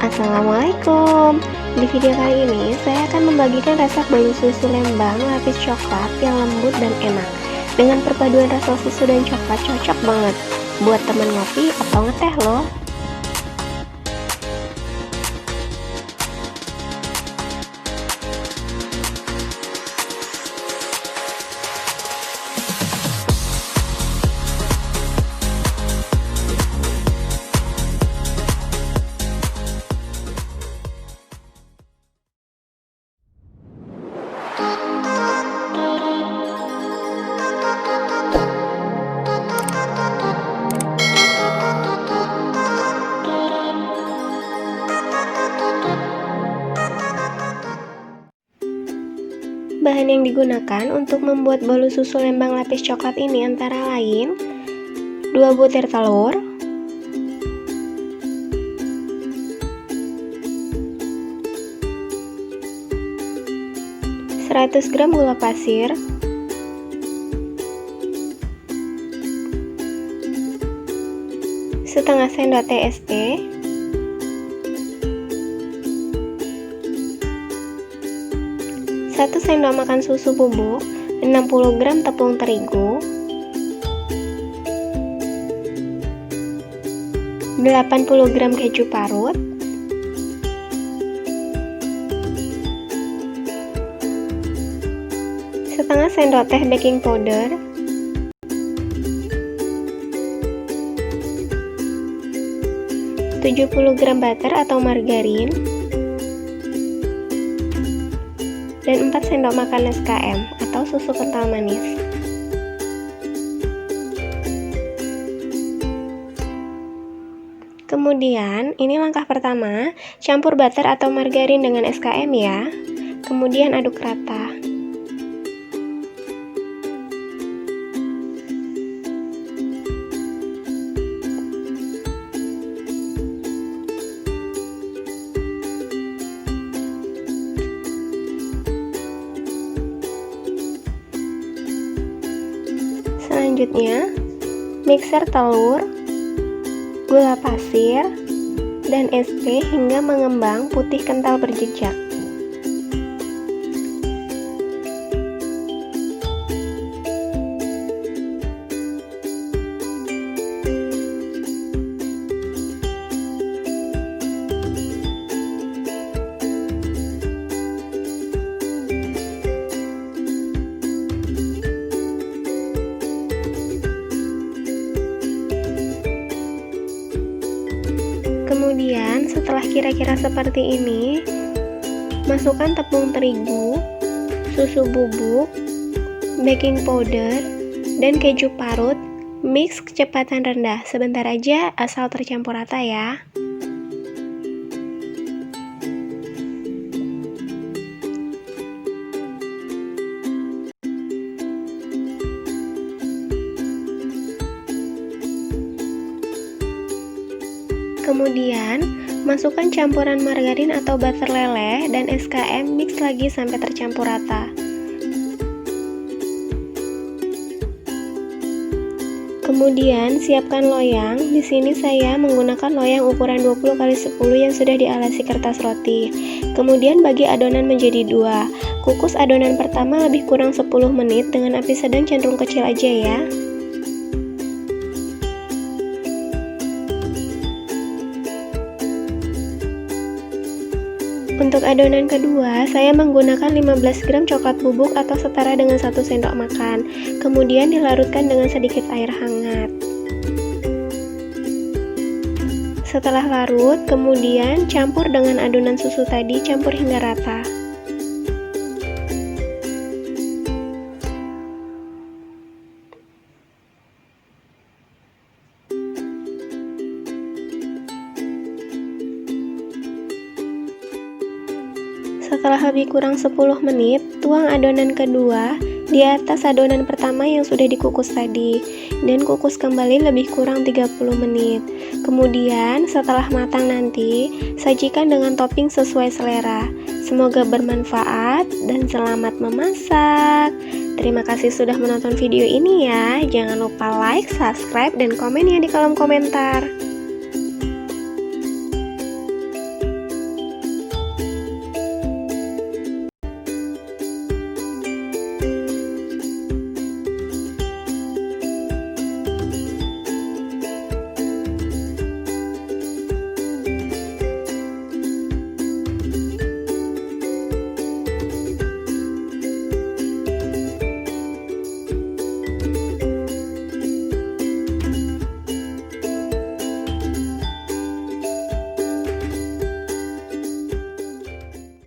Assalamualaikum. Di video kali ini saya akan membagikan resep bolu susu Lembang lapis coklat yang lembut dan enak. Dengan perpaduan rasa susu dan coklat cocok banget buat teman ngopi atau ngeteh loh. Bahan yang digunakan untuk membuat bolu susu Lembang lapis coklat ini antara lain 2 butir telur, 100 gram gula pasir, 1/2 sendok TST, 1 sendok makan susu bubuk, 60 gram tepung terigu, 80 gram keju parut, 1/2 sendok teh baking powder, 70 gram butter atau margarin, dan 4 sendok makan SKM atau susu kental manis. Kemudian, ini langkah pertama, campur butter atau margarin dengan SKM ya. Kemudian aduk rata. Selanjutnya, mixer telur, gula pasir, dan SP hingga mengembang putih kental berjejak. Kemudian setelah kira-kira seperti ini, masukkan tepung terigu, susu bubuk, baking powder, dan keju parut. Mix kecepatan rendah, sebentar aja asal tercampur rata ya. Kemudian, masukkan campuran margarin atau butter leleh dan SKM, mix lagi sampai tercampur rata. Kemudian, siapkan loyang. Di sini saya menggunakan loyang ukuran 20 x 10 yang sudah dialasi kertas roti. Kemudian bagi adonan menjadi 2. Kukus adonan pertama lebih kurang 10 menit dengan api sedang cenderung kecil aja ya. Untuk adonan kedua, saya menggunakan 15 gram coklat bubuk atau setara dengan 1 sendok makan. Kemudian dilarutkan dengan sedikit air hangat. Setelah larut, kemudian campur dengan adonan susu tadi, campur hingga rata. Setelah lebih kurang 10 menit, tuang adonan kedua di atas adonan pertama yang sudah dikukus tadi, dan kukus kembali lebih kurang 30 menit. Kemudian, setelah matang nanti, sajikan dengan topping sesuai selera. Semoga bermanfaat dan selamat memasak. Terima kasih sudah menonton video ini ya. Jangan lupa like, subscribe, dan komen ya di kolom komentar.